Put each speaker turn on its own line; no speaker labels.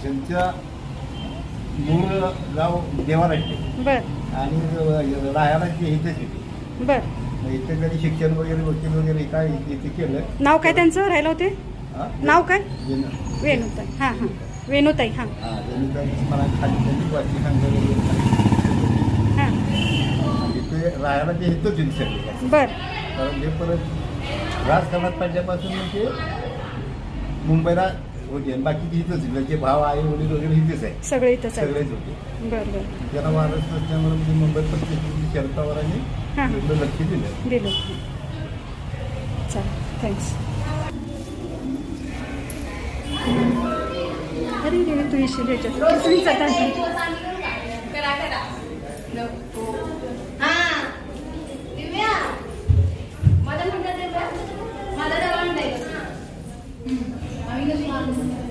त्यांच्या मूळ गाव देवाराष्ट्र
बर
आणि राहायला ते इथेच होते.
बर.
इथे त्यांनी शिक्षण वगैरे वकील वगैरे काय इथे केलं.
नाव काय त्यांचं राहिलं होते?
हां
नाव काय?
वेणू.
वेणुताई. हां हां वेणुताई. हां
हां वेणूताई मला खाली त्यांनी वाची सांगतो
हां
इथे राहायला ते इथंच होते सगळे.
बर
कारण ते परत राजकारणात पडल्यापासून ते मुंबईला होते आणि बाकी इथंच होते. त्यांचे भाव आई वडील वगैरे इथेच आहे.
सगळे इथंच आहे.
सगळेच होते.
बर बर.
त्यांना महाराष्ट्र असल्यामुळे म्हणजे मुंबईत पण शरद पवारांनी
हां
एवढं लक्ष दिलं.
दिलं. चालेल थँक्स. अरे रे तू येशील ह्याच्यात किसणीचा तांदूळ.
माझ्या